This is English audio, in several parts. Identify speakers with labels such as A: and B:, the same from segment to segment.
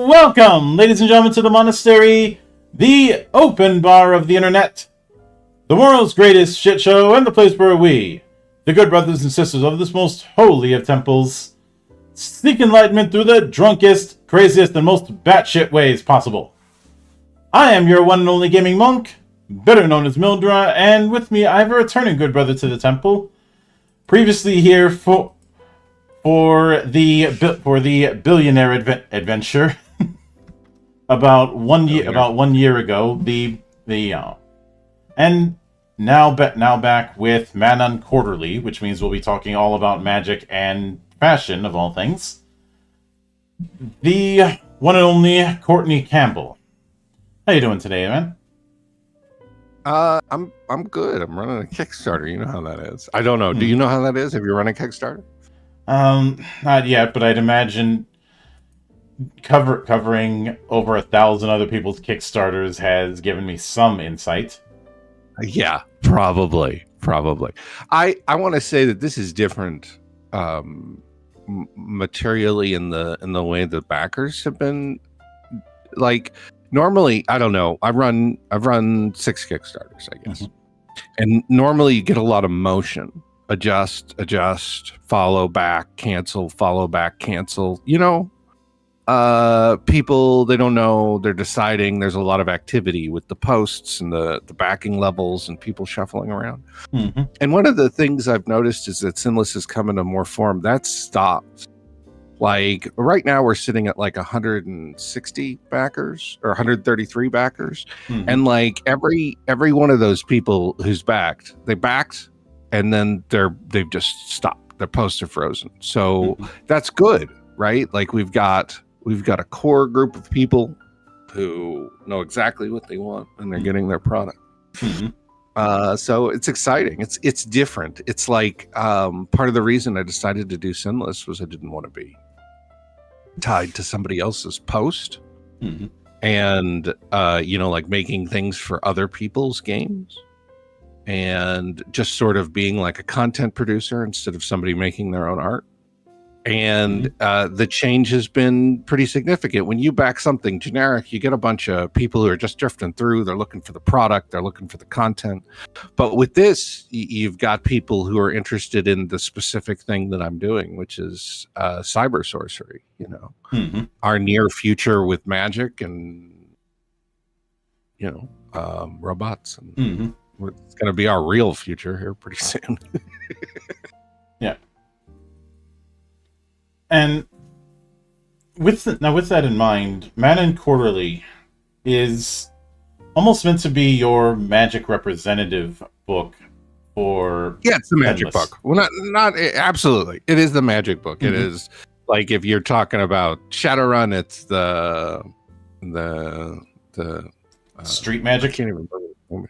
A: Welcome, ladies and gentlemen, to the monastery, the open bar of the internet, the world's greatest shit show, and the place where we, the good brothers and sisters of this most holy of temples, seek enlightenment through the drunkest, craziest, and most batshit ways possible. I am your one and only gaming monk, better known as Mildra, and with me I have a returning good brother to the temple, previously here for the billionaire adventure about 1 year ago. And now back with Manon Quarterly, which means we'll be talking all about magic and fashion of all things. The one and only Courtney Campbell. How you doing today, man?
B: I'm good. I'm running a Kickstarter. You know how that is. I don't know. Do you know how that is? Have you run a Kickstarter?
A: Not yet, but I'd imagine covering over 1,000 other people's Kickstarters has given me some insight.
B: Yeah, probably. I want to say that this is different, materially in the way the backers have been. Like normally, I don't know. I've run 6 Kickstarters, I guess, and normally you get a lot of motion. Adjust, follow back, cancel, follow back, cancel. You know, people, they don't know, they're deciding. There's a lot of activity with the posts and the backing levels and people shuffling around. And one of the things I've noticed is that SINless has come into more form. That's stopped. Like right now we're sitting at like 160 backers or 133 backers. And like every one of those people who's backed, they backed and then they've just stopped. Their posts are frozen. So that's good, right? Like we've got a core group of people who know exactly what they want and they're getting their product. So it's exciting. It's different. It's like part of the reason I decided to do SINless was I didn't want to be tied to somebody else's post and you know, like making things for other people's games. And just sort of being like a content producer instead of somebody making their own art. And the change has been pretty significant. When you back something generic, you get a bunch of people who are just drifting through. They're looking for the product. They're looking for the content. But with this, you've got people who are interested in the specific thing that I'm doing, which is cyber sorcery, you know, our near future with magic and, you know, robots. And it's going to be our real future here pretty soon.
A: Yeah. And with that in mind, Manon Quarterly is almost meant to be your magic representative book for...
B: Yeah, it's the magic book. Well, not absolutely. It is the magic book. It is like if you're talking about Shadowrun, it's the
A: street magic.
B: I can't even remember.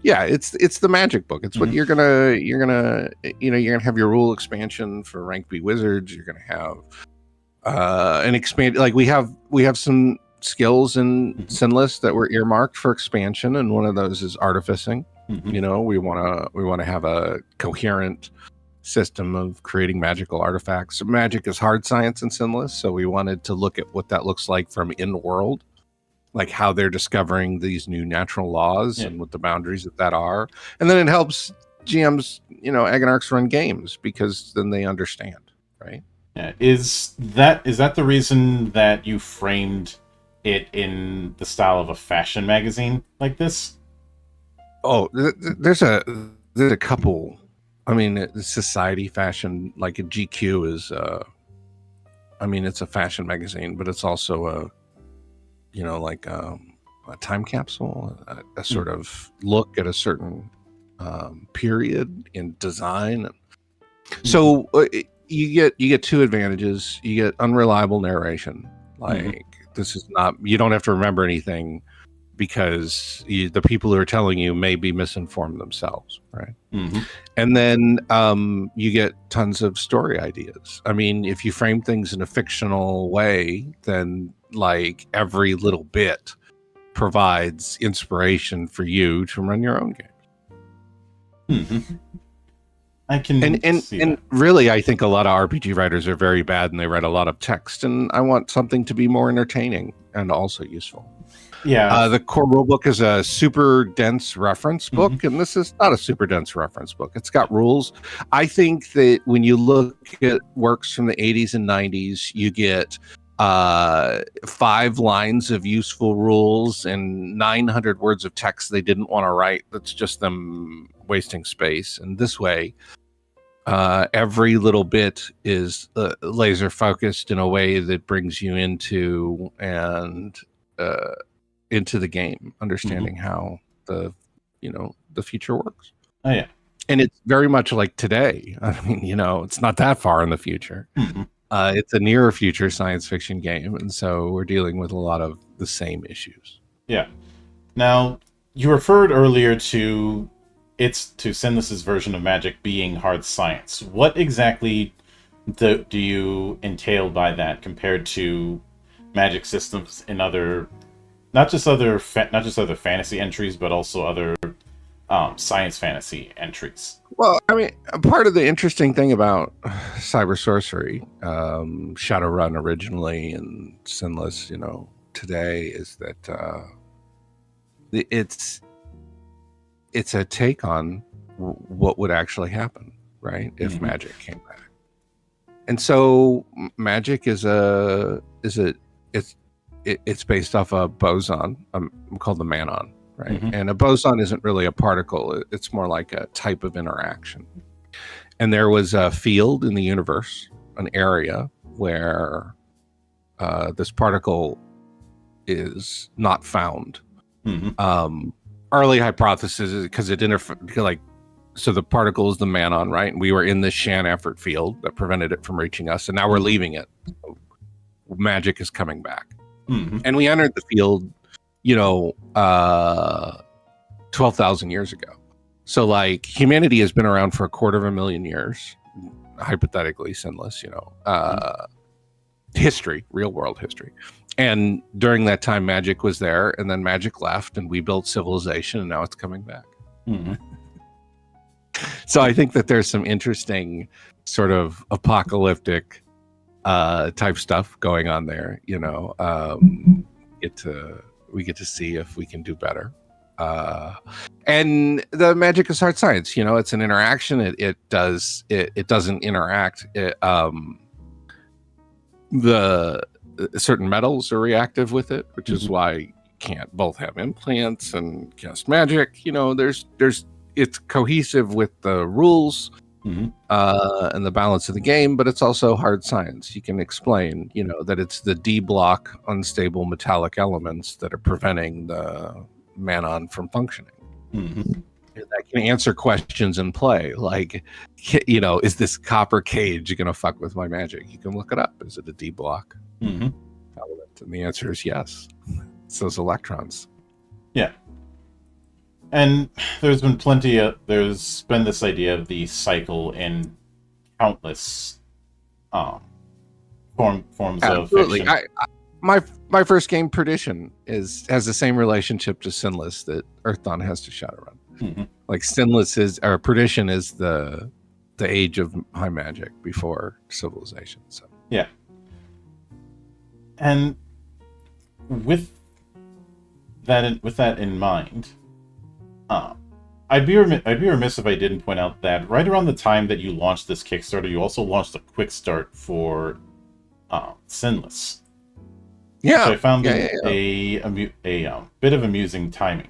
B: Yeah, it's the magic book. It's what you're gonna have your rule expansion for rank B wizards. You're gonna have an expand, like we have some skills in SINless that were earmarked for expansion, and one of those is artificing. You know, we want to have a coherent system of creating magical artifacts. Magic is hard science in SINless, so we wanted to look at what that looks like from in world. Like how they're discovering these new natural laws and what the boundaries of that are. And then it helps GMs, you know, Agonarchs run games because then they understand, right?
A: Yeah. Is that the reason that you framed it in the style of a fashion magazine like this?
B: Oh, there's a couple. I mean, society fashion, like a GQ is, I mean, it's a fashion magazine, but it's also a, you know, like a time capsule, a sort of look at a certain period in design. So you get 2 advantages. You get unreliable narration. Like this is not, you don't have to remember anything because the people who are telling you may be misinformed themselves, right? And then you get tons of story ideas. I mean, if you frame things in a fictional way, then like every little bit provides inspiration for you to run your own game.
A: I can see
B: and
A: that.
B: really, I think a lot of RPG writers are very bad, and they write a lot of text. And I want something to be more entertaining and also useful.
A: Yeah.
B: The core rulebook is a super dense reference book,
A: Mhm.
B: and this is not a super dense reference book. It's got rules. I think that when you look at works from the 80s and 90s, you get 5 lines of useful rules and 900 words of text they didn't want to write. That's just them wasting space. And this way, every little bit is laser focused in a way that brings you into the game, understanding how the future works.
A: Oh yeah.
B: And it's very much like today. I mean, it's not that far in the future.
A: Mhm.
B: It's a near future science fiction game, and so we're dealing with a lot of the same issues.
A: Yeah. Now, you referred earlier to SINless's version of magic being hard science. What exactly do you entail by that compared to magic systems in other, not just other fantasy entries, but also other science fantasy entries?
B: Well, I mean, part of the interesting thing about cyber sorcery, Shadowrun originally and SINless, today, is that it's a take on what would actually happen, right, if magic came back. And so magic is it's based off a boson called the Manon, right? And a boson isn't really a particle. It's more like a type of interaction. And there was a field in the universe, an area where this particle is not found. Early hypothesis is because it so the particle is the Manon, right? And we were in this Shan effort field that prevented it from reaching us, and now we're leaving it. So magic is coming back. And we entered the field 12,000 years ago. So like humanity has been around for 250,000 years, hypothetically SINless, history, real world history. And during that time, magic was there, and then magic left, and we built civilization, and now it's coming back. So I think that there's some interesting sort of apocalyptic type stuff going on there. We get to see if we can do better. And the magic is hard science. It's an interaction. It doesn't interact. The certain metals are reactive with it, which is why you can't both have implants and cast magic. It's cohesive with the rules and the balance of the game, but it's also hard science. You can explain, that it's the D block unstable metallic elements that are preventing the Manon from functioning. And that can answer questions in play, like, is this copper cage going to fuck with my magic? You can look it up. Is it a D block element? And the answer is yes. It's those electrons.
A: Yeah. And there's been there's been this idea of the cycle in countless forms
B: Absolutely.
A: of fiction.
B: My first game, Perdition, has the same relationship to SINless that Earthdawn has to Shadowrun. Like Perdition is the age of high magic before civilization. So
A: yeah. And with that in mind, I'd be remiss if I didn't point out that right around the time that you launched this Kickstarter, you also launched a quick start for SINless.
B: Yeah,
A: so I found a bit of amusing timing.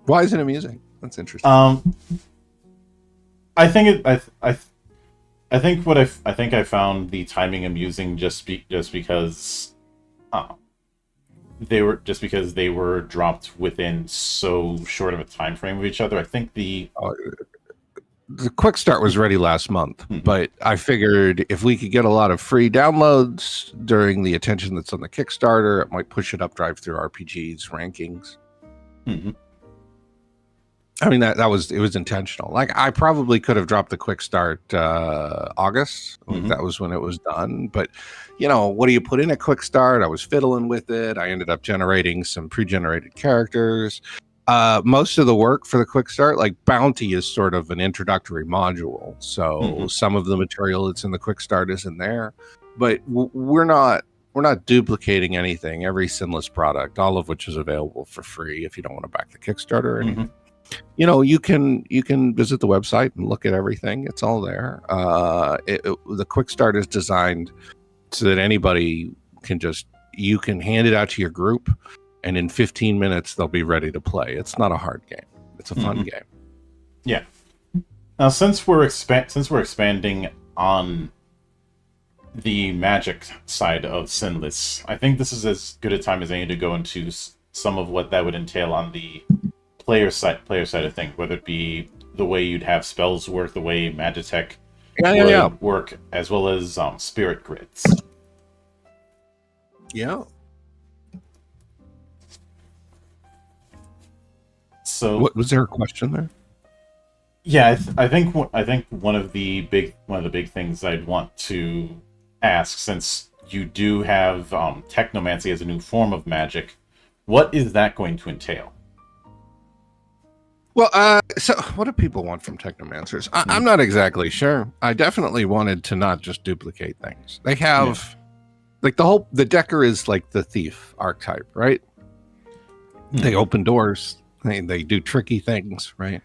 B: Why is it amusing? That's interesting.
A: I think I think I found the timing amusing just because they were dropped within so short of a time frame of each other. I think the
B: quick start was ready last month, but I figured if we could get a lot of free downloads during the attention that's on the Kickstarter, it might push it up Drive Through RPG's rankings. I mean, it was intentional. Like, I probably could have dropped the quick start August. That was when it was done. But, what do you put in a quick start? I was fiddling with it. I ended up generating some pre-generated characters. most of the work for the quick start, like Bounty is sort of an introductory module. So some of the material that's in the quick start is in there, but we're not duplicating anything. Every SINless product, all of which is available for free if you don't want to back the Kickstarter or anything. You know, you can visit the website and look at everything. It's all there. The quick start is designed so that anybody can you can hand it out to your group, and in 15 minutes they'll be ready to play. It's not a hard game. It's a fun game.
A: Yeah. Now, since we're expanding on the Magic side of SINless, I think this is as good a time as any to go into some of what that would entail on the player side of things, whether it be the way you'd have spells work, the way Magitech would work, as well as spirit grids.
B: Yeah.
A: So,
B: what was there a question there?
A: Yeah, I think one of the big things I'd want to ask, since you do have technomancy as a new form of magic, what is that going to entail?
B: Well, so what do people want from technomancers? I'm not exactly sure. I definitely wanted to not just duplicate things. They have like the Decker is like the thief archetype, right? They open doors. They do tricky things, right?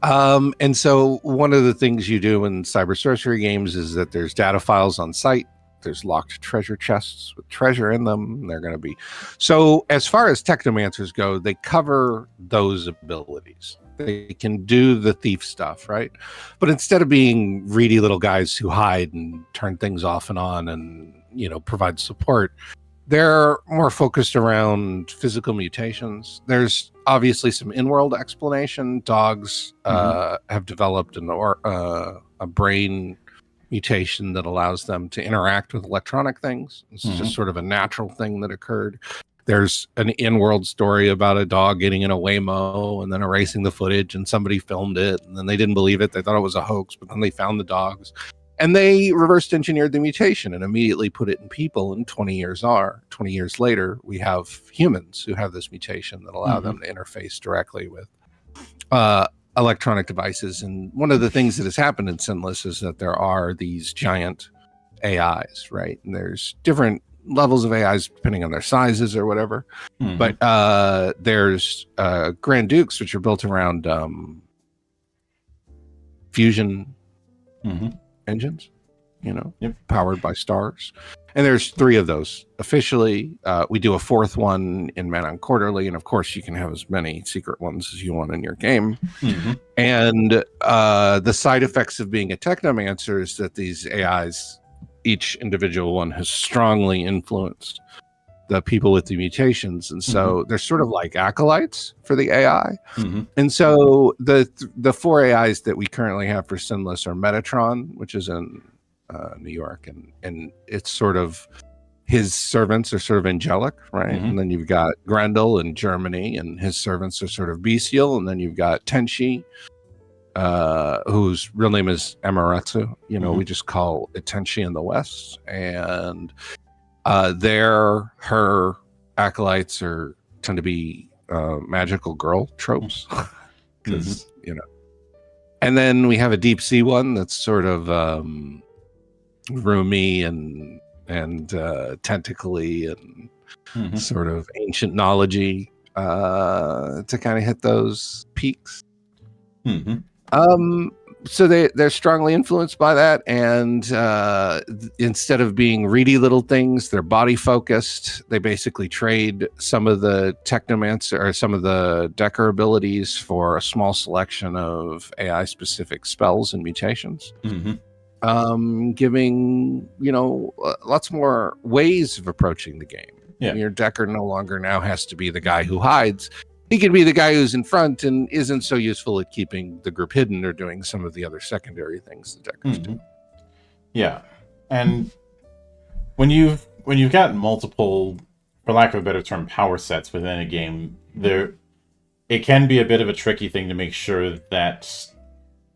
B: And so one of the things you do in cyber sorcery games is that there's data files on site. There's locked treasure chests with treasure in them. They're going to be... So as far as technomancers go, they cover those abilities. They can do the thief stuff, right? But instead of being greedy little guys who hide and turn things off and on and, you know, provide support, they're more focused around physical mutations. There's obviously some in-world explanation. Dogs have developed a brain mutation that allows them to interact with electronic things. It's just sort of a natural thing that occurred. There's an in-world story about a dog getting in a Waymo and then erasing the footage, and somebody filmed it, and then they didn't believe it. They thought it was a hoax, but then they found the dogs. And they reversed engineered the mutation and immediately put it in people. And 20 years later, we have humans who have this mutation that allow them to interface directly with electronic devices. And one of the things that has happened in SINless is that there are these giant AIs, right? And there's different levels of AIs depending on their sizes or whatever. But there's Grand Dukes, which are built around fusion engines, you know, powered by stars. And there's 3 of those officially. We do a 4th one in Manon Quarterly, and of course you can have as many secret ones as you want in your game. And the side effects of being a technomancer is that these AIs, each individual one, has strongly influenced the people with the mutations, and so they're sort of like acolytes for the AI. And so the 4 AIs that we currently have for SINless are Metatron, which is in New York, and it's sort of his servants are sort of angelic, right? And then you've got Grendel in Germany, and his servants are sort of bestial. And then you've got Tenchi, whose real name is Amaretsu. You know, we just call it Tenchi in the West. And her acolytes tend to be magical girl tropes, because you know. And then we have a deep sea one that's sort of roomy and tentacly and sort of ancient knowledge-y to kind of hit those peaks. So they're strongly influenced by that, and instead of being greedy little things, they're body focused. They basically trade some of the technomancer or some of the Decker abilities for a small selection of AI specific spells and mutations, giving, you know, lots more ways of approaching the game. Your Decker no longer now has to be the guy who hides. He could be the guy who's in front and isn't so useful at keeping the group hidden or doing some of the other secondary things the Deckers do.
A: Yeah, and when you've got multiple, for lack of a better term, power sets within a game, it can be a bit of a tricky thing to make sure that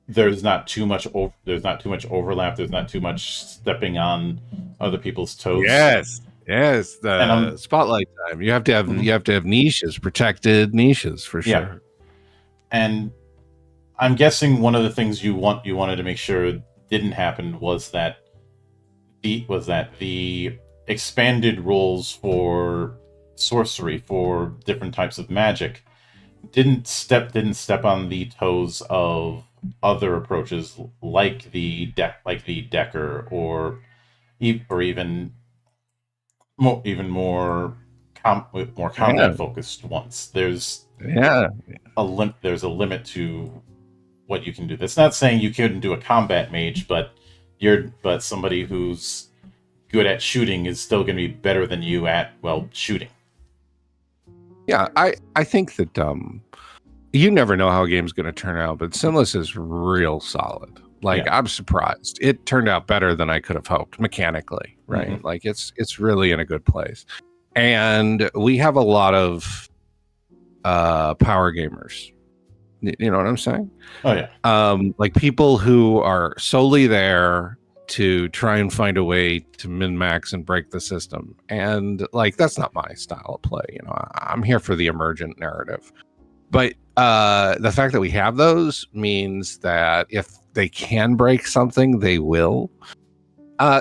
A: there's not too much overlap, there's not too much stepping on other people's toes.
B: Yes,
A: And
B: the spotlight time. You have to have niches, protected niches for sure.
A: Yeah. And I'm guessing one of the things you wanted to make sure didn't happen was that the expanded rules for sorcery for different types of magic didn't step on the toes of other approaches like the Decker or even more combat focused ones. There's there's a limit to what you can do. That's not saying you couldn't do a combat mage, but somebody who's good at shooting is still going to be better than you at shooting.
B: Yeah, I think that you never know how a game's going to turn out, but SINless is real solid. Like, I'm surprised. It turned out better than I could have hoped mechanically, right? Mm-hmm. Like, it's really in a good place. And we have a lot of power gamers. You know what I'm saying?
A: Oh, yeah.
B: Like people who are solely there to try and find a way to min-max and break the system. And, like, that's not my style of play. You know, I'm here for the emergent narrative. But the fact that we have those means that if they can break something, they will.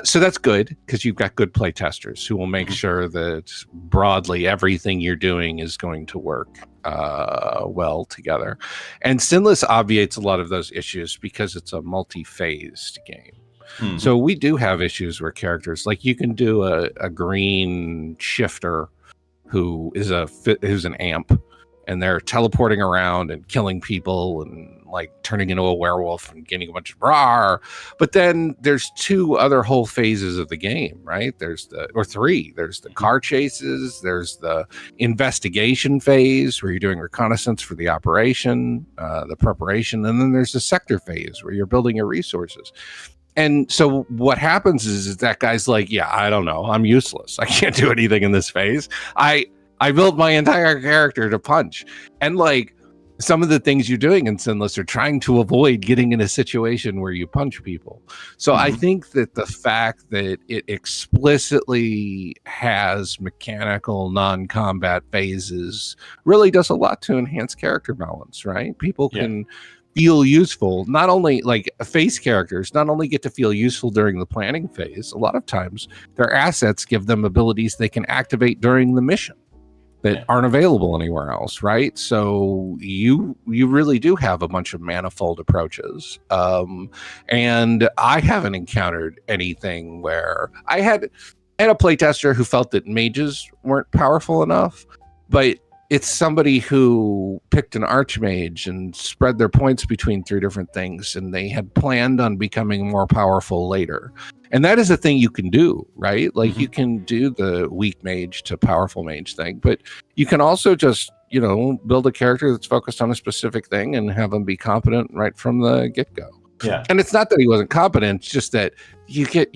B: So that's good, because you've got good play testers who will make sure that broadly everything you're doing is going to work well together. And SINless obviates a lot of those issues because it's a multi-phased game. Mm-hmm. So we do have issues where characters, like you can do a green shifter who's an amp, and they're teleporting around and killing people and like turning into a werewolf and getting a bunch of rawr. But then there's two other whole phases of the game, right? There's three. There's the car chases. There's the investigation phase where you're doing reconnaissance for the operation, the preparation. And then there's the sector phase where you're building your resources. And so what happens is that guy's like, yeah, I don't know. I'm useless. I can't do anything in this phase. I built my entire character to punch. And like some of the things you're doing in SINless are trying to avoid getting in a situation where you punch people. So I think that the fact that it explicitly has mechanical non-combat phases really does a lot to enhance character balance, right? People can feel useful. Not only like face characters not only get to feel useful during the planning phase, a lot of times their assets give them abilities they can activate during the mission that aren't available anywhere else, right? So you really do have a bunch of manifold approaches. And I haven't encountered anything where I had a playtester who felt that mages weren't powerful enough, but it's somebody who picked an archmage and spread their points between three different things, and they had planned on becoming more powerful later. And that is a thing you can do, right? Like you can do the weak mage to powerful mage thing, but you can also just, build a character that's focused on a specific thing and have them be competent right from the get-go.
A: Yeah.
B: And it's not that he wasn't competent, it's just that you get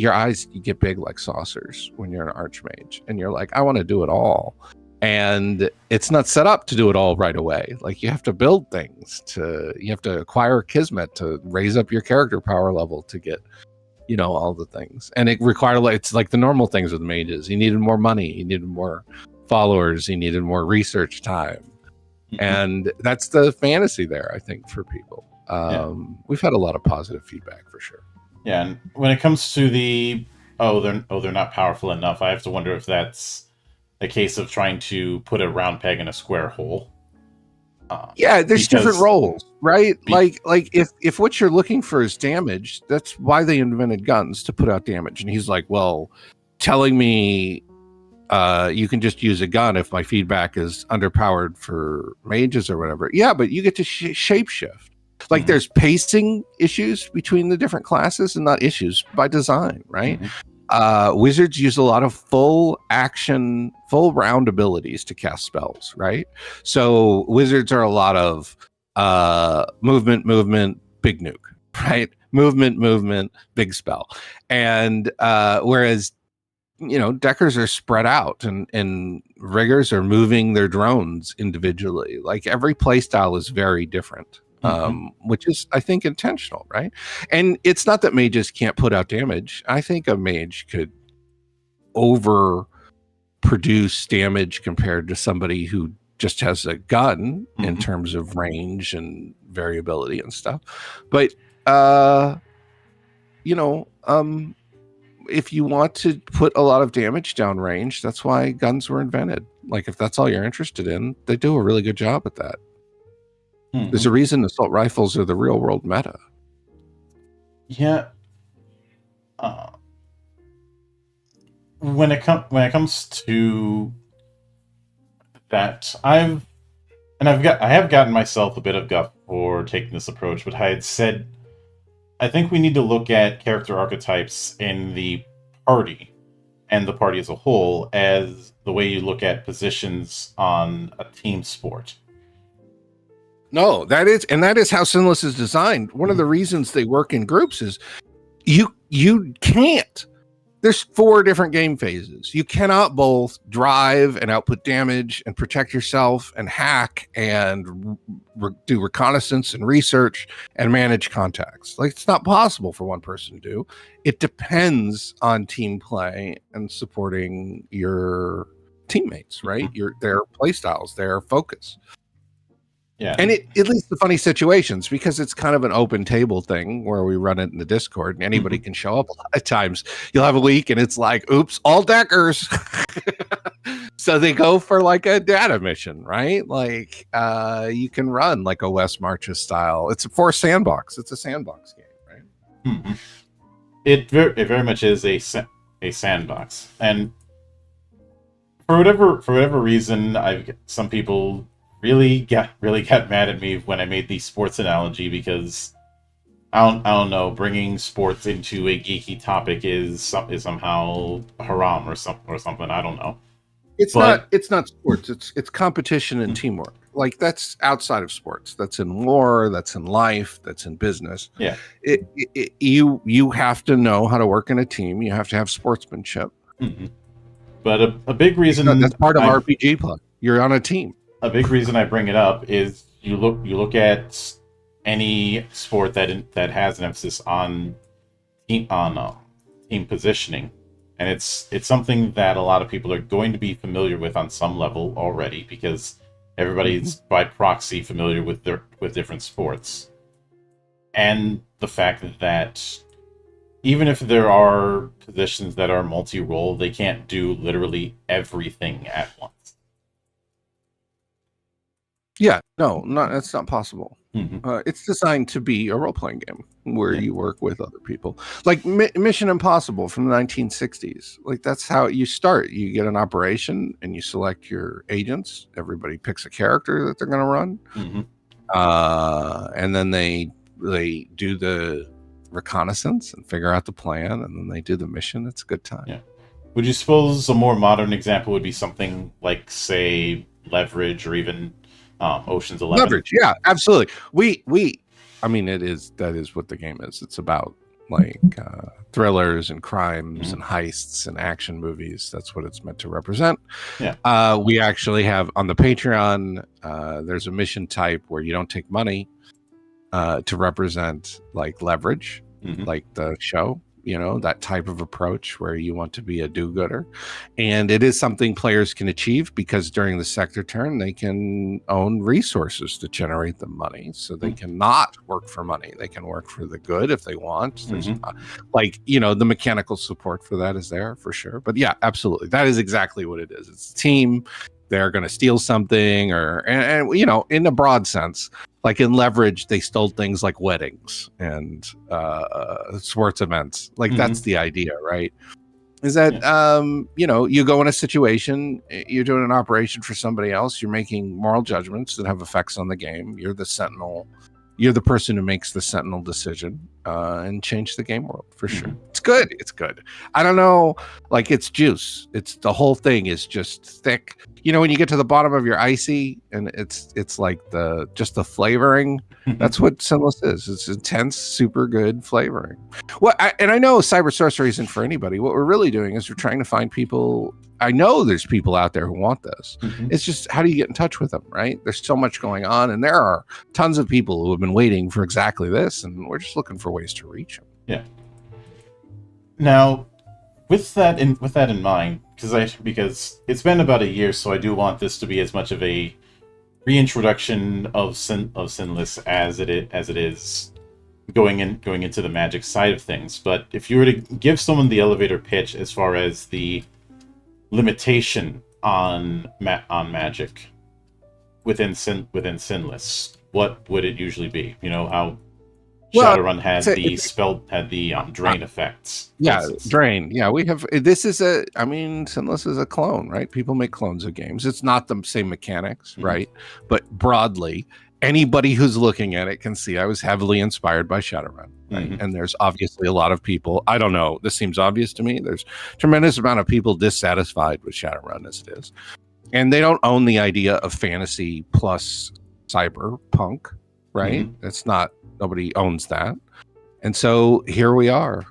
B: big like saucers when you're an archmage, and you're like, I want to do it all. And it's not set up to do it all right away. Like you have to build things you have to acquire kismet to raise up your character power level to get, all the things. And it required, it's like the normal things with mages. He needed more money. He needed more followers. He needed more research time. And that's the fantasy there, I think, for people. We've had a lot of positive feedback for sure.
A: Yeah. And when it comes to they're not powerful enough, I have to wonder if that's a case of trying to put a round peg in a square hole.
B: There's different roles, right? Like if what you're looking for is damage, that's why they invented guns, to put out damage. And he's like, well, telling me you can just use a gun if my feedback is underpowered for mages or whatever. Yeah, but you get to shapeshift. Like there's pacing issues between the different classes, and not issues by design, right? Wizards use a lot of full action, full round abilities to cast spells, right? So wizards are a lot of movement, big nuke, right? Movement, big spell. And whereas, Deckers are spread out and riggers are moving their drones individually. Like every playstyle is very different. Which is, I think, intentional, right? And it's not that mages can't put out damage. I think a mage could produce damage compared to somebody who just has a gun in terms of range and variability and stuff. But if you want to put a lot of damage downrange, that's why guns were invented. Like, if that's all you're interested in, they do a really good job at that. There's a reason assault rifles are the real world meta.
A: Yeah. When it comes to that, I have gotten myself a bit of guff for taking this approach, but I had said I think we need to look at character archetypes in the party and the party as a whole as the way you look at positions on a team sport.
B: No, that is how SINless is designed. One of the reasons they work in groups is you can't. There's 4 different game phases. You cannot both drive and output damage and protect yourself and hack and do reconnaissance and research and manage contacts. Like, it's not possible for one person to do. It depends on team play and supporting your teammates, right? Their play styles, their focus.
A: Yeah.
B: And it leads to funny situations because it's kind of an open table thing where we run it in the Discord and anybody can show up. A lot of times you'll have a week and it's like, oops, all deckers. So they go for like a data mission, right? Like you can run like a West Marches style. It's for sandbox. It's a sandbox game, right?
A: It very much is a sandbox. And for whatever reason, some people really got mad at me when I made the sports analogy because I don't know, bringing sports into a geeky topic is somehow haram or something. I don't know.
B: It's not sports. It's competition and teamwork. Like, that's outside of sports. That's in war. That's in life. That's in business.
A: Yeah.
B: You have to know how to work in a team. You have to have sportsmanship.
A: But a big reason
B: that's part of RPG play. You're on a team. A
A: big reason I bring it up is you look at any sport that has an emphasis on team positioning, and it's something that a lot of people are going to be familiar with on some level already because everybody's by proxy familiar with different sports, and the fact that even if there are positions that are multi-role, they can't do literally everything at once.
B: Yeah, that's not possible. It's designed to be a role-playing game where you work with other people. Like Mission Impossible from the 1960s. Like, that's how you start. You get an operation and you select your agents. Everybody picks a character that they're going to run. And then they do the reconnaissance and figure out the plan, and then they do the mission. It's a good time.
A: Yeah. Would you suppose a more modern example would be something like, say, Leverage or even Ocean's 11?
B: Leverage, yeah, absolutely. That is what the game is. It's about like thrillers and crimes and heists and action movies. That's what it's meant to represent.
A: Yeah.
B: We actually have on the Patreon, there's a mission type where you don't take money to represent like Leverage, like the show. That type of approach where you want to be a do-gooder. And it is something players can achieve because during the sector turn, they can own resources to generate them money. So they can not work for money. They can work for the good if they want. There's the mechanical support for that is there for sure. But yeah, absolutely. That is exactly what it is. It's a team. They're going to steal something and in a broad sense. Like in Leverage, they stole things like weddings and sports events. Like that's the idea, right? Is that, you go in a situation, you're doing an operation for somebody else, you're making moral judgments that have effects on the game. You're the sentinel. You're the person who makes the sentinel decision and change the game world for sure. It's good. It's good. I don't know. Like, it's juice. It's the whole thing is just thick. When you get to the bottom of your icy and it's like just the flavoring. That's what SINless is. It's intense, super good flavoring. I know cyber sorcery isn't for anybody. What we're really doing is we're trying to find people. I know there's people out there who want this. It's just, how do you get in touch with them, right? There's so much going on, and there are tons of people who have been waiting for exactly this, and we're just looking for ways to reach them.
A: Yeah. Now, with that in mind, because it's been about a year, so I do want this to be as much of a reintroduction of SINless as it is going into the Magic side of things. But if you were to give someone the elevator pitch as far as the limitation on Magic within SINless, what would it usually be? You know how Shadowrun had the drain effects.
B: Yeah, drain. Yeah, we have. This is SINless is a clone, right? People make clones of games. It's not the same mechanics, right? But broadly, anybody who's looking at it can see I was heavily inspired by Shadowrun, right? And there's obviously a lot of people. I don't know. This seems obvious to me. There's a tremendous amount of people dissatisfied with Shadowrun as it is, and they don't own the idea of fantasy plus cyberpunk, right? It's not. Nobody owns that. And so here we are.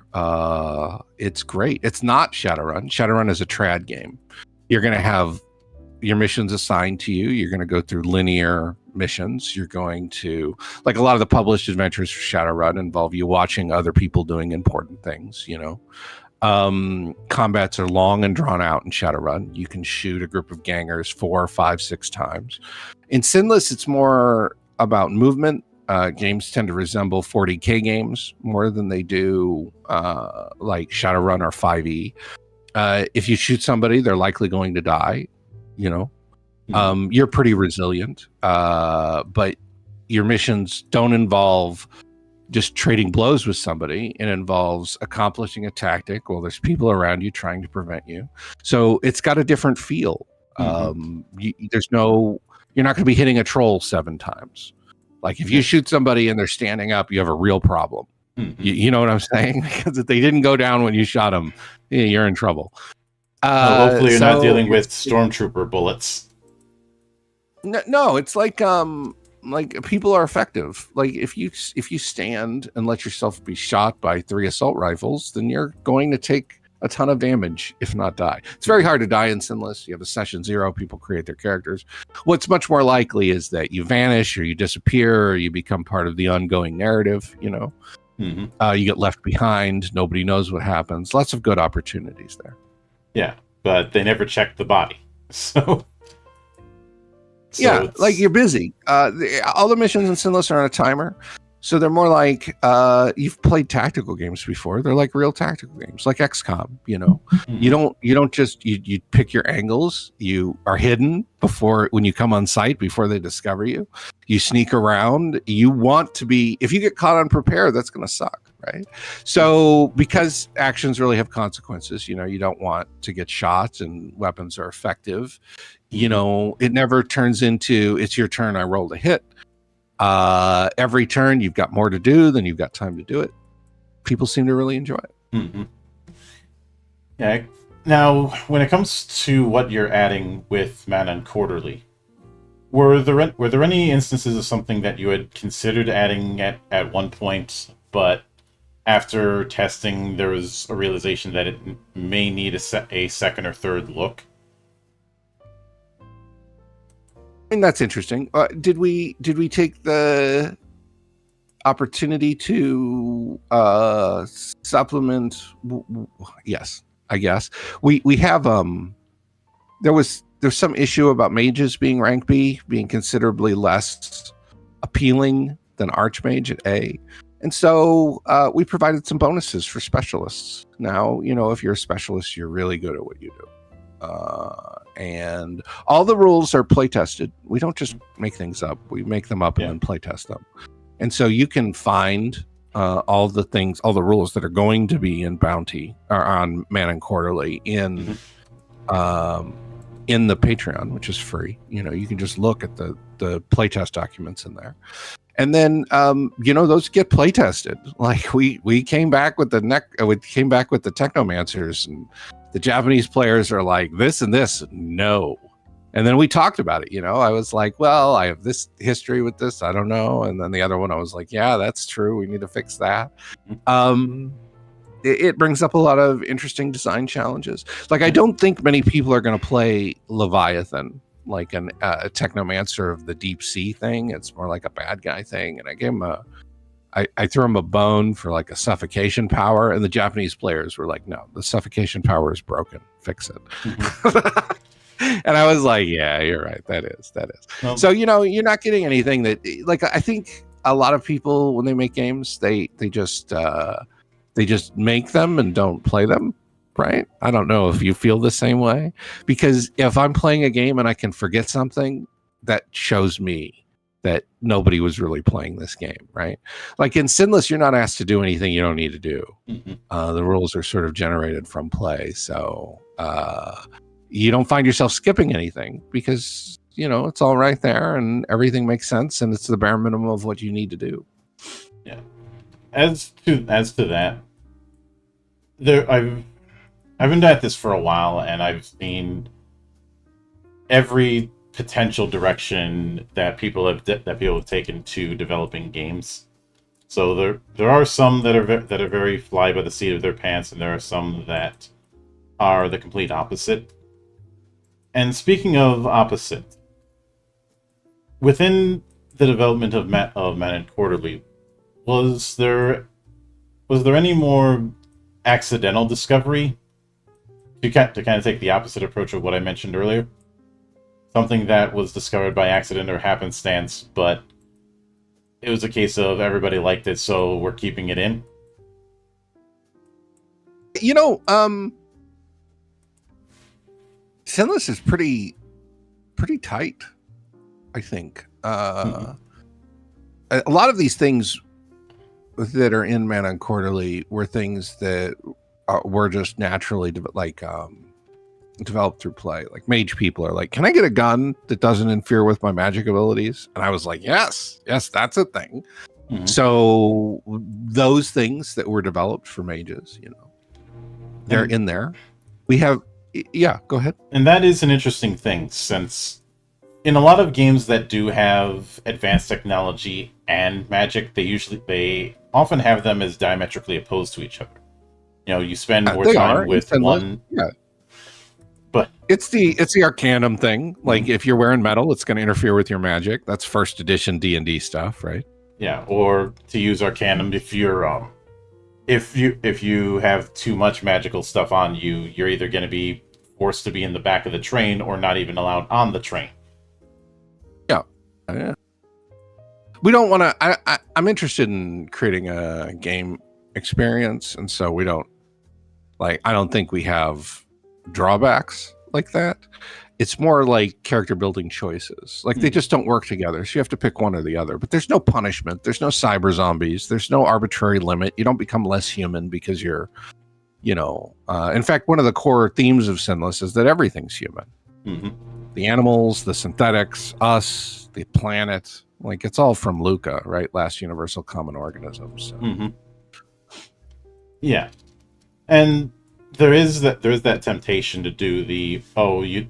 B: It's great. It's not Shadowrun. Shadowrun is a trad game. You're going to have your missions assigned to you. You're going to go through linear missions. You're going to, like a lot of the published adventures for Shadowrun involve you watching other people doing important things, you know. Combats are long and drawn out in Shadowrun. You can shoot a group of gangers 4, 5, 6 times. In SINless, it's more about movement. Games tend to resemble 40K games more than they do like Shadowrun or 5e. If you shoot somebody, they're likely going to die. You know, you're pretty resilient, but your missions don't involve just trading blows with somebody. It involves accomplishing a tactic while there's people around you trying to prevent you. So it's got a different feel. You're not going to be hitting a troll 7 times. Like if you shoot somebody and they're standing up, you have a real problem. You know what I'm saying? Because if they didn't go down when you shot them, you're in trouble.
C: Hopefully you're not dealing with stormtrooper bullets.
B: No, it's like people are effective. Like if you stand and let yourself be shot by 3 assault rifles, then you're going to take a ton of damage, if not die. It's very hard to die in SINless. You have a session 0, people create their characters. What's much more likely is that you vanish or you disappear or you become part of the ongoing narrative, you know. You get left behind, nobody knows what happens. Lots of good opportunities there.
C: Yeah, but they never check the body. So
B: yeah, like you're busy. All the missions in SINless are on a timer. So they're more like, you've played tactical games before. They're like real tactical games, like XCOM, you know. You don't just, you pick your angles. You are hidden when you come on site, before they discover you. You sneak around. You want to be, if you get caught unprepared, that's going to suck, right? So because actions really have consequences, you know, you don't want to get shot and weapons are effective. You know, it never turns into, it's your turn, I rolled a hit. Every turn you've got more to do than you've got time to do it. People seem to really enjoy it.
C: Yeah. Now, when it comes to what you're adding with Manon quarterly, were there any instances of something that you had considered adding at one point, but after testing there was a realization that it may need a second or third look?
B: I mean, that's interesting. Did we take the opportunity to supplement? Yes, I guess we have. There's some issue about mages being rank B, being considerably less appealing than Archmage at A, and so we provided some bonuses for specialists. Now, you know, if you're a specialist, you're really good at what you do. And all the rules are play tested. We don't just make things up. We make them up and then play test them. And so you can find all the rules that are going to be in Bounty or on Manon Quarterly in the Patreon, which is free. You know, you can just look at the playtest documents in there. And then, you know, those get play tested. Like we came back with the Technomancers, and the Japanese players are like, this and this, no. And then we talked about it, you know. I was like, well, I have this history with this, I don't know. And then the other one, I was like, yeah, that's true, we need to fix that. It brings up a lot of interesting design challenges. Like, I don't think many people are going to play Leviathan like a Technomancer of the deep sea thing. It's more like a bad guy thing. And I gave him I threw him a bone for like a suffocation power, and the Japanese players were like, "No, the suffocation power is broken. Fix it." And I was like, "Yeah, you're right. That is." So you're not getting anything that like I think a lot of people when they make games, they just make them and don't play them. Right? I don't know if you feel the same way, because if I'm playing a game and I can forget something, that shows me that nobody was really playing this game, right? Like in SINless, you're not asked to do anything you don't need to do. The rules are sort of generated from play, so you don't find yourself skipping anything because it's all right there and everything makes sense and it's the bare minimum of what you need to do.
C: Yeah. As to that, I've been at this for a while, and I've seen every potential direction that people have taken to developing games. So there are some that are very fly by the seat of their pants, and there are some that are the complete opposite. And speaking of opposite, within the development of Manon Quarterly, was there any more accidental discovery to kind of take the opposite approach of what I mentioned earlier? Something that was discovered by accident or happenstance, but it was a case of everybody liked it, so we're keeping it in?
B: SINless is pretty tight, I think. A lot of these things that are in Manon Quarterly were things that were just naturally developed through play. Like mage people are like, can I get a gun that doesn't interfere with my magic abilities? And I was like, yes, that's a thing. So those things that were developed for mages, they're in there. We have, go ahead.
C: And that is an interesting thing, since in a lot of games that do have advanced technology and magic, they often have them as diametrically opposed to each other. You spend more time with one.
B: Yeah.
C: But
B: it's the Arcanum thing. Like if you're wearing metal, it's going to interfere with your magic. That's first edition D&D stuff, right?
C: Yeah, or to use Arcanum, if you have too much magical stuff on you, you're either going to be forced to be in the back of the train or not even allowed on the train.
B: Yeah. We don't want to. I'm interested in creating a game experience, and so we don't I don't think we have drawbacks like that. It's more like character building choices. Like they just don't work together. So you have to pick one or the other. But there's no punishment. There's no cyber zombies. There's no arbitrary limit. You don't become less human because you're, in fact, one of the core themes of SINless is that everything's human. The animals, the synthetics, us, the planet. Like it's all from Luca, right? Last universal common organism. So.
C: Yeah. And there is that temptation to do the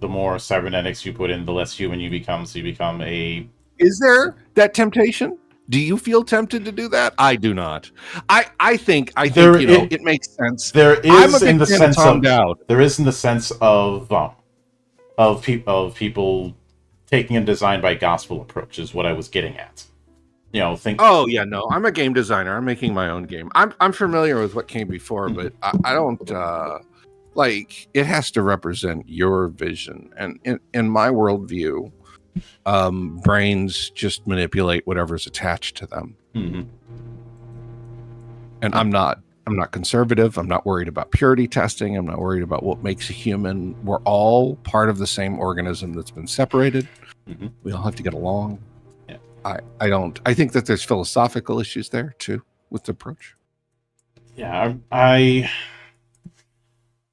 C: more cybernetics you put in, the less human you become, so you become a...
B: Is there that temptation? Do you feel tempted to do that? I do not. I think it makes sense.
C: There is in the sense of
B: Dowd.
C: There is in the sense of people taking a design by gospel approach is what I was getting at.
B: Oh yeah, no, I'm a game designer. I'm making my own game. I'm familiar with what came before, but I don't it has to represent your vision. And in my worldview, brains just manipulate whatever's attached to them. And I'm not conservative. I'm not worried about purity testing. I'm not worried about what makes a human. We're all part of the same organism that's been separated. We all have to get along. I think that there's philosophical issues there too with the approach.
C: Yeah, I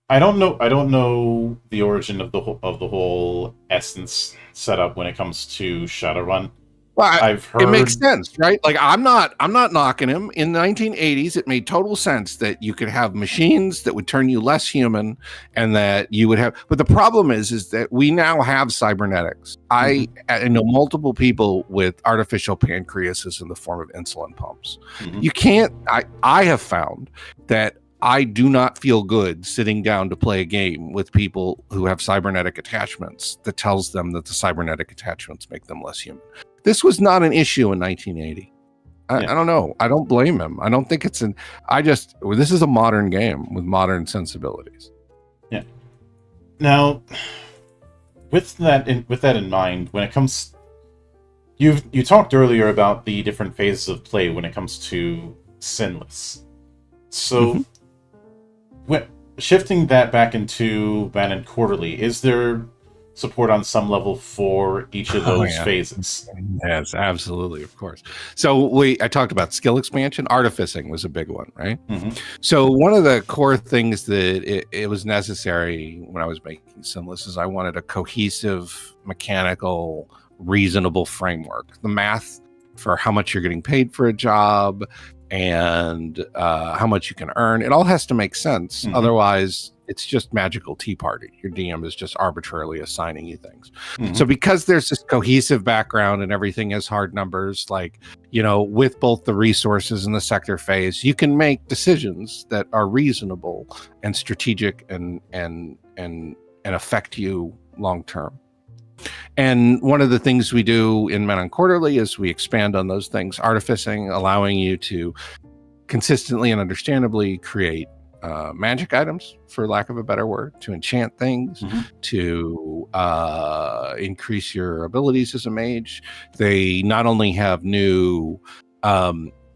C: don't know the origin of the whole essence setup when it comes to Shadowrun.
B: Well, I've heard it makes sense, right? Like I'm not knocking him. In the 1980s, it made total sense that you could have machines that would turn you less human, and that you would have. But the problem is that we now have cybernetics. I know multiple people with artificial pancreases in the form of insulin pumps. You can't. I have found that I do not feel good sitting down to play a game with people who have cybernetic attachments that tells them that the cybernetic attachments make them less human. This was not an issue in 1980. I don't know. I don't blame him. I don't think it's this is a modern game with modern sensibilities.
C: Yeah. Now, with that in mind, when it comes, you talked earlier about the different phases of play when it comes to SINless. So, when shifting that back into Manon Quarterly, is there support on some level for each of those phases?
B: Yes, absolutely, of course. So I talked about skill expansion. Artificing was a big one, right? So one of the core things that it was necessary when I was making SINless is I wanted a cohesive, mechanical, reasonable framework. The math for how much you're getting paid for a job and how much you can earn, it all has to make sense. Otherwise, it's just magical tea party. Your DM is just arbitrarily assigning you things. So because there's this cohesive background and everything has hard numbers, like, with both the resources and the sector phase, you can make decisions that are reasonable and strategic and affect you long term. And one of the things we do in Manon Quarterly is we expand on those things, artificing, allowing you to consistently and understandably create magic items, for lack of a better word, to enchant things, to increase your abilities as a mage. They not only have new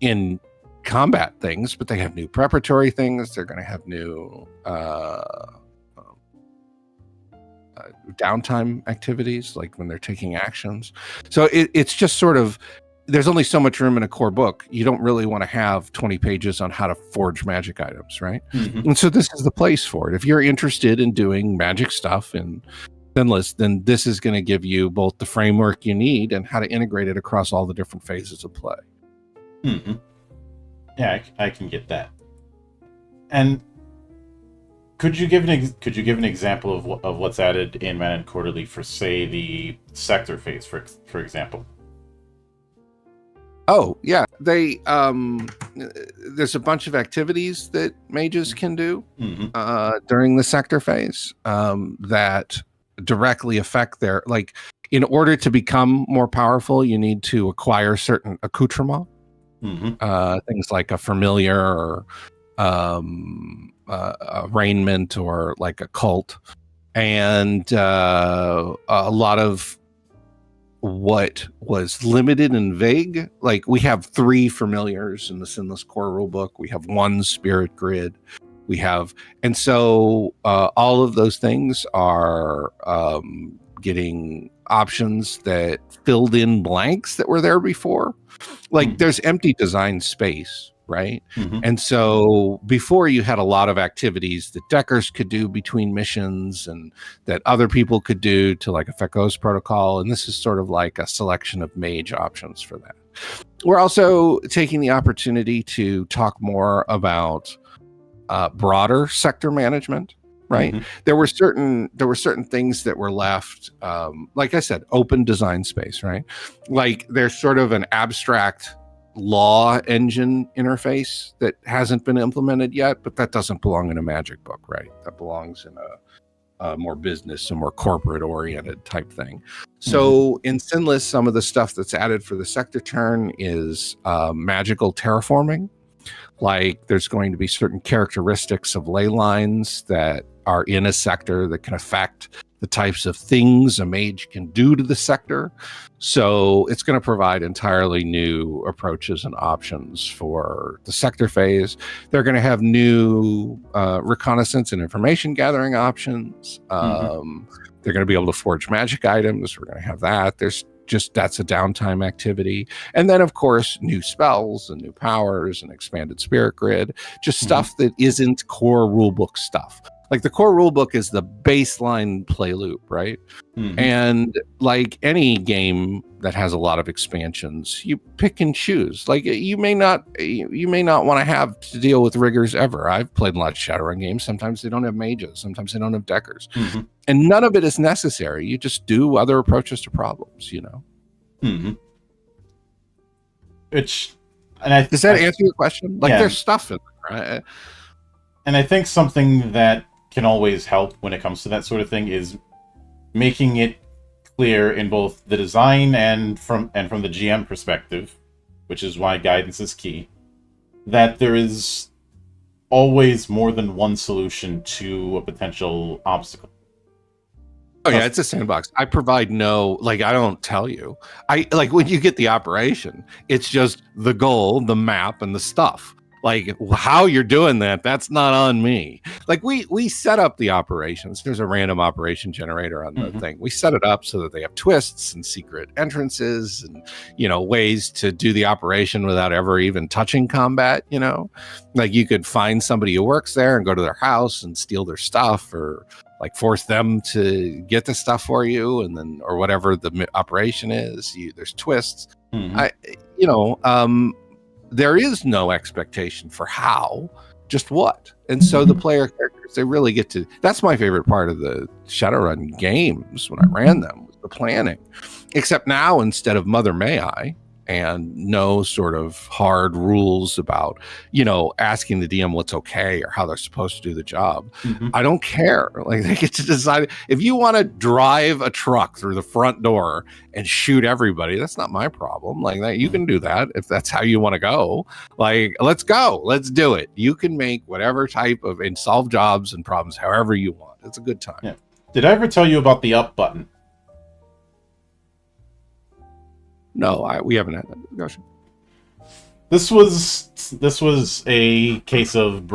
B: in combat things, but they have new preparatory things. They're going to have new downtime activities, like when they're taking actions. So it's just sort of, there's only so much room in a core book. You don't really want to have 20 pages on how to forge magic items, right? And so this is the place for it. If you're interested in doing magic stuff in SINless, then this is going to give you both the framework you need and how to integrate it across all the different phases of play.
C: Yeah, I can get that. And could you give an example of what's added in Manon Quarterly for, say, the sector phase, for example?
B: Oh, yeah. They there's a bunch of activities that mages can do during the sector phase that directly affect their, like, in order to become more powerful, you need to acquire certain accoutrements, things like a familiar or arraignment or like a cult. And a lot of what was limited and vague, like we have 3 familiars in the SINless core rulebook, we have 1 spirit grid, we have, and so all of those things are getting options that filled in blanks that were there before. Like there's empty design space, right? And so before, you had a lot of activities that deckers could do between missions and that other people could do to like affect Ghost Protocol. And this is sort of like a selection of mage options for that. We're also taking the opportunity to talk more about broader sector management, right? There were certain things that were left, like I said, open design space, right? Like there's sort of an abstract law engine interface that hasn't been implemented yet, but that doesn't belong in a magic book, right? That belongs in a more business and more corporate oriented type thing. So in SINless, some of the stuff that's added for the sector turn is magical terraforming. Like there's going to be certain characteristics of ley lines that are in a sector that can affect the types of things a mage can do to the sector. So it's going to provide entirely new approaches and options for the sector phase. They're going to have new reconnaissance and information gathering options. They're going to be able to forge magic items. We're going to have that. That's a downtime activity. And then, of course, new spells and new powers and expanded spirit grid, just stuff that isn't core rulebook stuff. Like the core rulebook is the baseline play loop, right? And like any game that has a lot of expansions, you pick and choose. Like you may not want to have to deal with riggers ever. I've played a lot of Shadowrun games. Sometimes they don't have mages. Sometimes they don't have deckers. And none of it is necessary. You just do other approaches to problems, you know? Does that answer your question? Like there's stuff in there, right?
C: And I think something that can always help when it comes to that sort of thing is making it clear in both the design and from the GM perspective which is why guidance is key, that there is always more than one solution to a potential obstacle.
B: Oh yeah, it's a sandbox. I provide no, like, I don't tell you. I like when you get the operation, it's just the goal, the map, and the stuff. Like how you're doing that, that's not on me. Like we set up the operations. There's a random operation generator on the thing. We set it up so that they have twists and secret entrances and, you know, ways to do the operation without ever even touching combat, you know? Like you could find somebody who works there and go to their house and steal their stuff, or like force them to get the stuff for you, and then, or whatever the operation is. There's twists. There is no expectation for how, just what. And so the player characters, they really get to, that's my favorite part of the Shadowrun games when I ran them, was the planning. Except now, instead of Mother May I, and no sort of hard rules about, you know, asking the DM what's okay or how they're supposed to do the job. I don't care. Like, they get to decide. If you want to drive a truck through the front door and shoot everybody, that's not my problem. Like, that, you can do that if that's how you want to go. Like, let's go. Let's do it. You can make whatever type of, and solve jobs and problems however you want. It's a good time.
C: Yeah. Did I ever tell you about the up button?
B: No, we haven't had that discussion.
C: This was a case of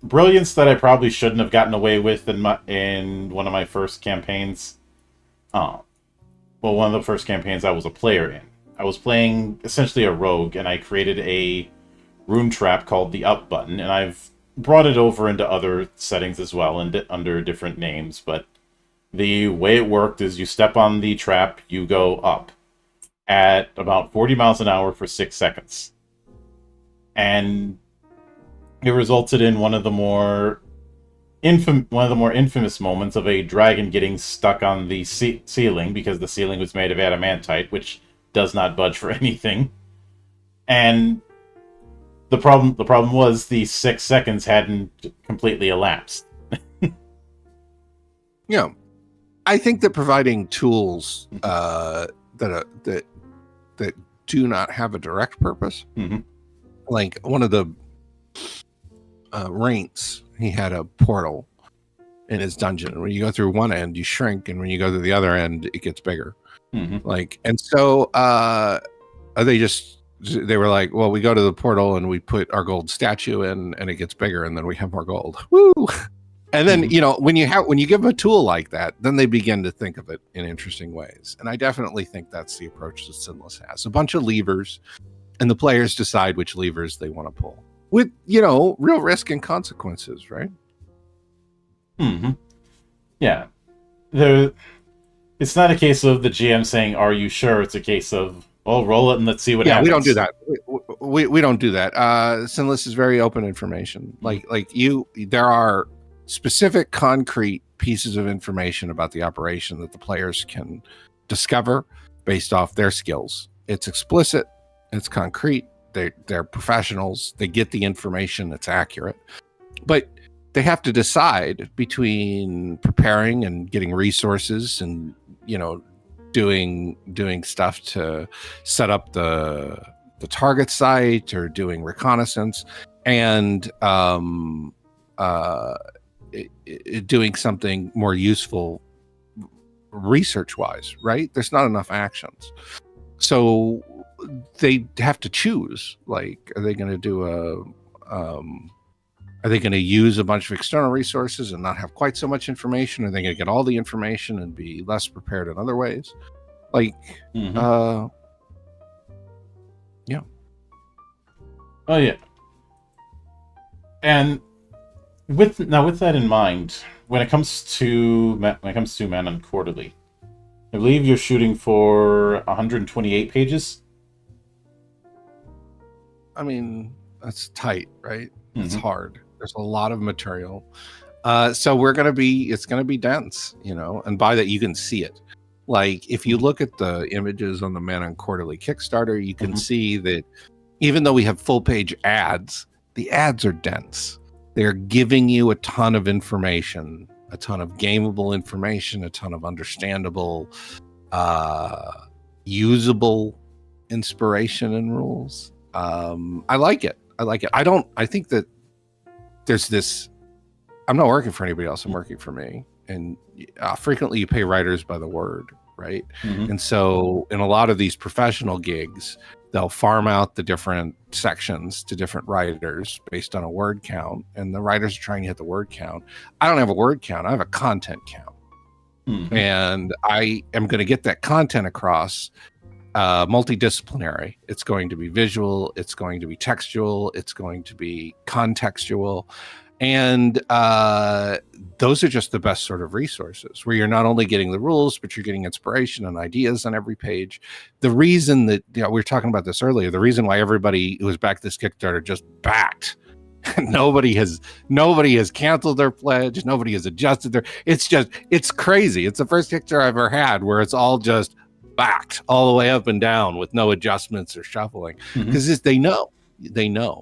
C: brilliance that I probably shouldn't have gotten away with in one of my first campaigns. One of the first campaigns I was a player in. I was playing essentially a rogue, and I created a rune trap called the up button, and I've brought it over into other settings as well, and under different names. But the way it worked is you step on the trap, you go up at about 40 miles an hour for 6 seconds. And it resulted in one of the more infamous moments of a dragon getting stuck on the ceiling, because the ceiling was made of adamantite, which does not budge for anything. And the problem was the 6 seconds hadn't completely elapsed.
B: Yeah. I think that providing tools that do not have a direct purpose, like one of the Raints, he had a portal in his dungeon. When you go through one end, you shrink, and when you go to the other end, it gets bigger. Like, and so they were like, well, we go to the portal and we put our gold statue in, and it gets bigger, and then we have more gold. Woo! And then, you know, when you give them a tool like that, then they begin to think of it in interesting ways. And I definitely think that's the approach that SINless has. A bunch of levers, and the players decide which levers they want to pull, with, you know, real risk and consequences, right?
C: Yeah. It's not a case of the GM saying, are you sure? It's a case of, well, roll it and let's see what happens.
B: Yeah, we don't do that. We don't do that. SINless is very open information. There are specific concrete pieces of information about the operation that the players can discover based off their skills. It's explicit, it's concrete, they're professionals, they get the information, it's accurate. But they have to decide between preparing and getting resources and, you know, doing stuff to set up the target site, or doing reconnaissance, and doing something more useful research-wise, right? There's not enough actions. So they have to choose, like, are they going to do are they going to use a bunch of external resources and not have quite so much information? Are they going to get all the information and be less prepared in other ways? Like, yeah.
C: Oh, yeah. And with that in mind, when it comes to Manon Quarterly, I believe you're shooting for 128 pages.
B: I mean, that's tight, right? It's hard. There's a lot of material. So it's going to be dense, you know, and by that you can see it. Like, if you look at the images on the Manon Quarterly Kickstarter, you can see that even though we have full page ads, the ads are dense. They're giving you a ton of information, a ton of gameable information, a ton of understandable, usable inspiration and rules. I like it. I think that there's this, I'm not working for anybody else. I'm working for me. And frequently you pay writers by the word, right? And so in a lot of these professional gigs, they'll farm out the different sections to different writers based on a word count. And the writers are trying to hit the word count. I don't have a word count. I have a content count. And I am going to get that content across multidisciplinary. It's going to be visual. It's going to be textual. It's going to be contextual. And those are just the best sort of resources where you're not only getting the rules, but you're getting inspiration and ideas on every page. The reason that, we were talking about this earlier, the reason why everybody who was backed this Kickstarter just backed. Nobody has canceled their pledge. Nobody has adjusted it's crazy. It's the first Kickstarter I've ever had where it's all just backed all the way up and down with no adjustments or shuffling. Because they know.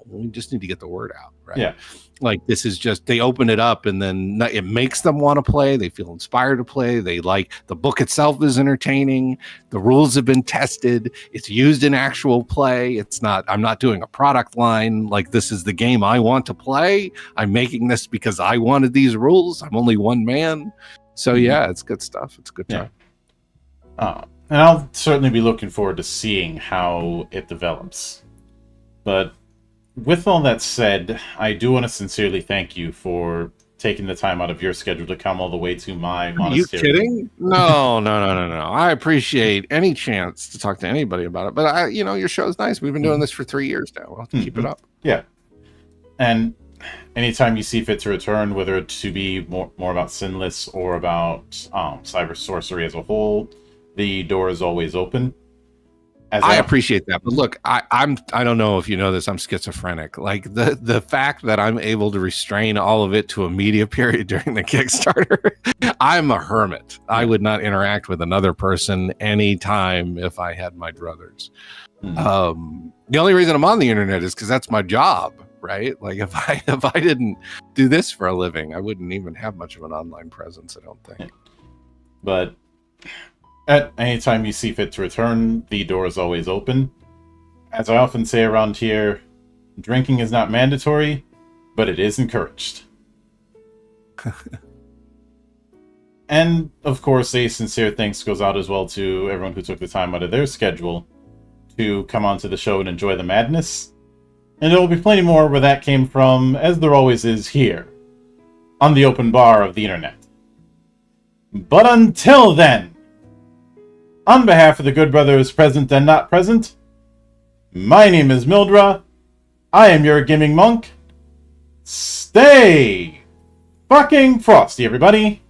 B: We just need to get the word out, right?
C: Yeah.
B: Like this is just, they open it up and then it makes them want to play. They feel inspired to play. They like, the book itself is entertaining. The rules have been tested. It's used in actual play. I'm not doing a product line. Like, this is the game I want to play. I'm making this because I wanted these rules. I'm only one man. So yeah, it's good stuff. It's a good time.
C: And I'll certainly be looking forward to seeing how it develops. But with all that said, I do want to sincerely thank you for taking the time out of your schedule to come all the way to my monastery.
B: Are you kidding? No. I appreciate any chance to talk to anybody about it. But your show's nice. We've been doing this for 3 years now. We'll have to keep it up.
C: Yeah. And anytime you see fit to return, whether it to be more about SINless or about cyber sorcery as a whole, the door is always open. I
B: appreciate that, but look, I don't know if you know this, I'm schizophrenic. Like the fact that I'm able to restrain all of it to a media period during the Kickstarter, I'm a hermit. I would not interact with another person anytime if I had my druthers. The only reason I'm on the internet is because that's my job, right? Like if I didn't do this for a living, I wouldn't even have much of an online presence, I don't think.
C: But at any time you see fit to return, the door is always open. As I often say around here, drinking is not mandatory, but it is encouraged. And, of course, a sincere thanks goes out as well to everyone who took the time out of their schedule to come onto the show and enjoy the madness. And there will be plenty more where that came from, as there always is here, on the open bar of the internet. But until then, on behalf of the good brothers present and not present, my name is Mildra. I am your gaming monk. Stay fucking frosty, everybody.